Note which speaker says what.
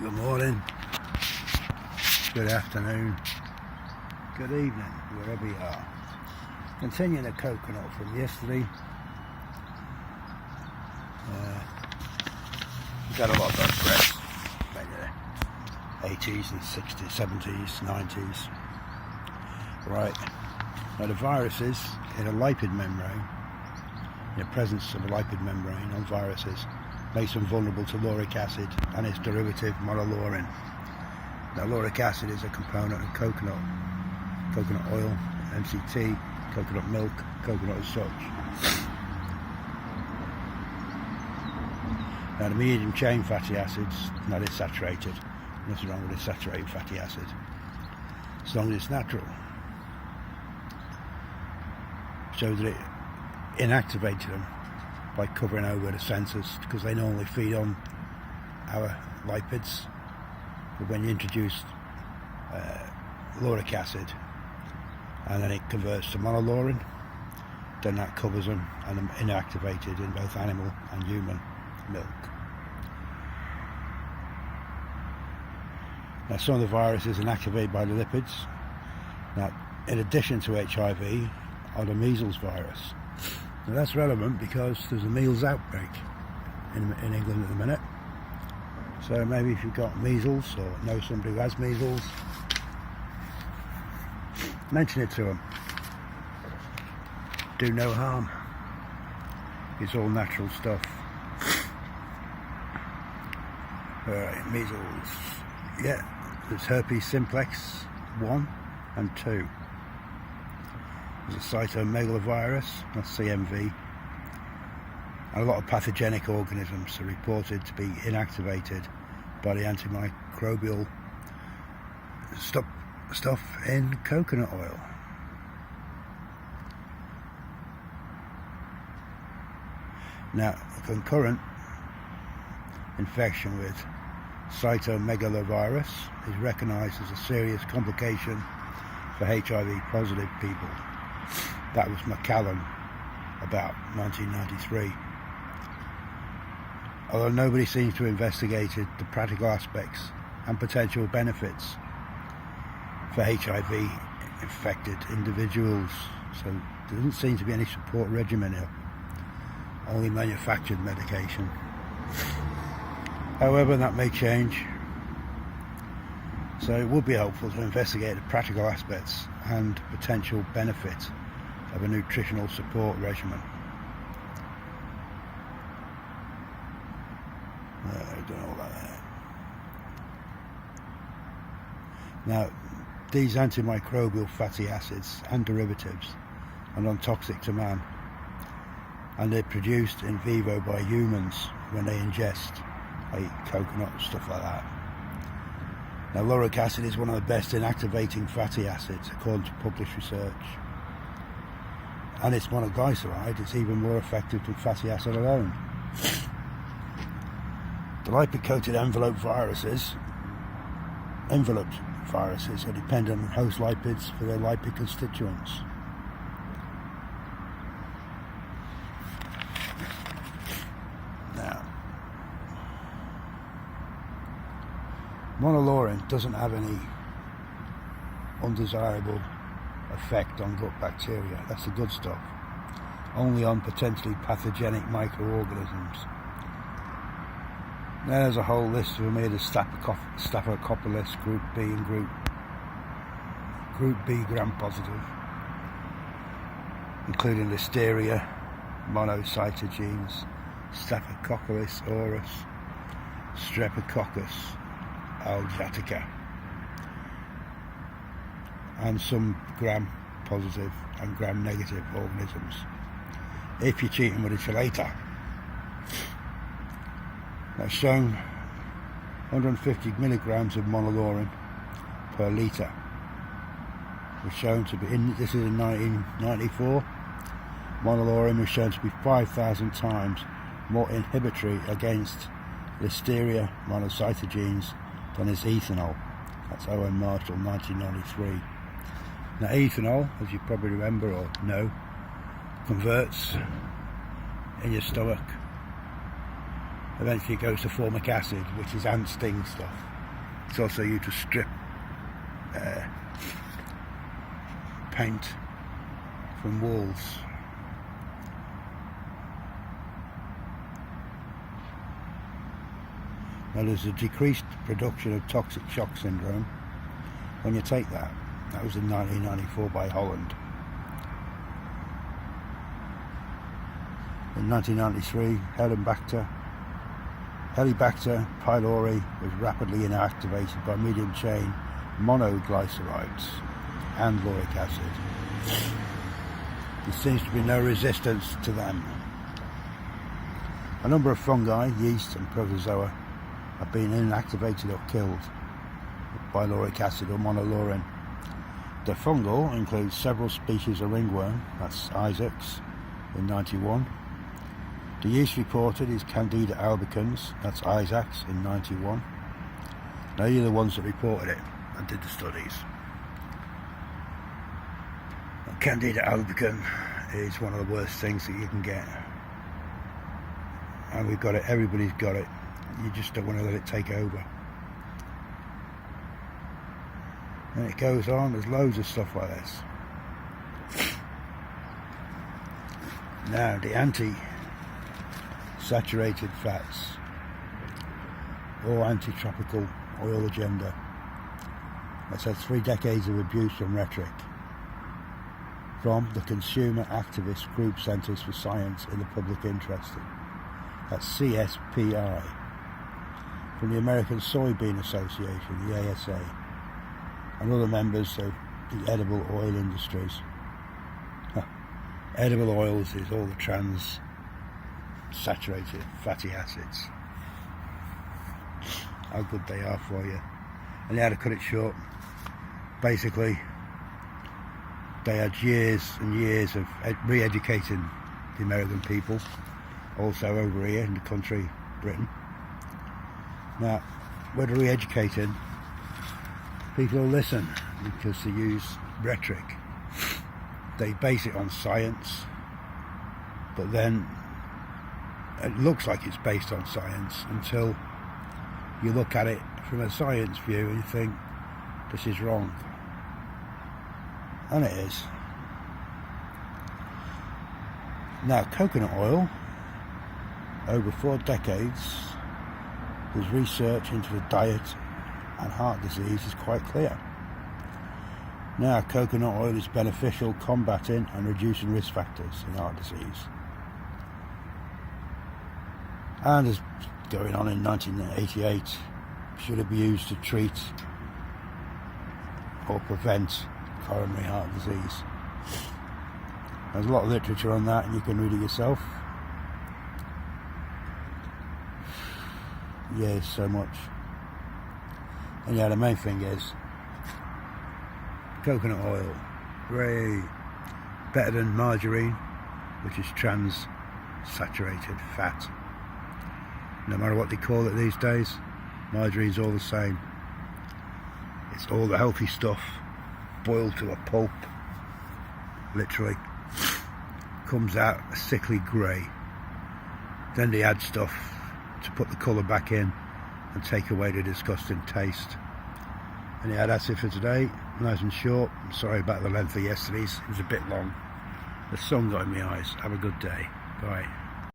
Speaker 1: Good morning, good afternoon, good evening, wherever you are. Continuing the coconut from yesterday. We got a lot of bad press, maybe the 80s and 60s, 70s, 90s. Right, now the virus is in a lipid membrane, in the presence of a lipid membrane on viruses, makes them vulnerable to lauric acid and its derivative monolaurin. Now lauric acid is a component of coconut oil, MCT, coconut milk, coconut as such. Now the medium chain fatty acids, not is saturated, nothing wrong with a saturated fatty acid, as long as it's natural. So that it inactivated them by covering over the sensors, because they normally feed on our lipids. But when you introduce lauric acid and then it converts to monolaurin, then that covers them and them inactivated in both animal and human milk. Now some of the viruses inactivated by the lipids. Now in addition to HIV are the measles virus. Now that's relevant because there's a measles outbreak in England at the minute. So maybe if you've got measles or know somebody who has measles, mention it to them. Do no harm. It's all natural stuff. Alright, measles. Yeah, there's herpes simplex 1 and 2. There's a cytomegalovirus, that's CMV, and a lot of pathogenic organisms are reported to be inactivated by the antimicrobial stuff in coconut oil. Now, a concurrent infection with cytomegalovirus is recognised as a serious complication for HIV positive people. That was Macallan, about 1993. Although nobody seems to have investigated the practical aspects and potential benefits for HIV infected individuals, so there doesn't seem to be any support regimen here, only manufactured medication. However, that may change, so it would be helpful to investigate the practical aspects and potential benefit of a nutritional support regimen. I don't know about that. Now, these antimicrobial fatty acids and derivatives are non-toxic to man, and they're produced in vivo by humans when they ingest, like coconut and stuff like that. Now, lauric acid is one of the best inactivating fatty acids according to published research. And it's monoglyceride, it's even more effective than fatty acid alone. The lipid-coated enveloped viruses are dependent on host lipids for their lipid constituents. Now, monolaurin doesn't have any undesirable effect on gut bacteria. That's the good stuff. Only on potentially pathogenic microorganisms. Now there's a whole list of them here, the Staphylococcus group B and group B gram-positive, including Listeria, monocytogenes, Staphylococcus aureus, Streptococcus algatica, and some gram-positive and gram-negative organisms. If you're cheating with a chelator. That's shown 150 milligrams of monolaurin per litre. Was shown to be, this is in 1994, monolaurin was shown to be 5,000 times more inhibitory against Listeria monocytogenes than is ethanol. That's Owen Marshall, 1993. Now ethanol, as you probably remember or know, converts in your stomach. Eventually it goes to formic acid, which is ant sting stuff. It's also used to strip paint from walls. Now there's a decreased production of toxic shock syndrome when you take that. That was in 1994 by Holland. In 1993, Helicobacter pylori was rapidly inactivated by medium chain monoglycerides and lauric acid. There seems to be no resistance to them. A number of fungi, yeast and protozoa have been inactivated or killed by lauric acid or monolaurin. The fungal includes several species of ringworm, that's Isaacs in 91. The yeast reported is Candida albicans, that's Isaacs in 91. Now you're the ones that reported it and did the studies. Candida albicans is one of the worst things that you can get. And we've got it, everybody's got it. You just don't want to let it take over. And it goes on, there's loads of stuff like this. Now the anti-saturated fats or anti-tropical oil agenda. That's had 3 decades of abuse and rhetoric from the Consumer Activist Group Centres for Science in the Public Interest. That's CSPI. From the American Soybean Association, the ASA, and other members of the edible oil industries. Edible oils is all the trans-saturated fatty acids. How good they are for you. And they had to cut it short. Basically, they had years and years of re-educating the American people, also over here in the country, Britain. Now, when they're re-educating, people will listen because they use rhetoric. They base it on science, but then it looks like it's based on science until you look at it from a science view and you think, this is wrong. And it is. Now, coconut oil, over 4 decades, there's research into the diet and heart disease is quite clear. Now, coconut oil is beneficial combating and reducing risk factors in heart disease. And as going on in 1988, should it be used to treat or prevent coronary heart disease? There's a lot of literature on that and you can read it yourself. Yes, so much. And yeah, the main thing is coconut oil, way better than margarine, which is trans-saturated fat. No matter what they call it these days, margarine's all the same. It's all the healthy stuff boiled to a pulp, literally. Comes out a sickly grey. Then they add stuff to put the colour back in and take away the disgusting taste. And yeah, that's it for today. Nice and short. I'm sorry about the length of yesterday's. It was a bit long. The sun got in my eyes. Have a good day. Bye.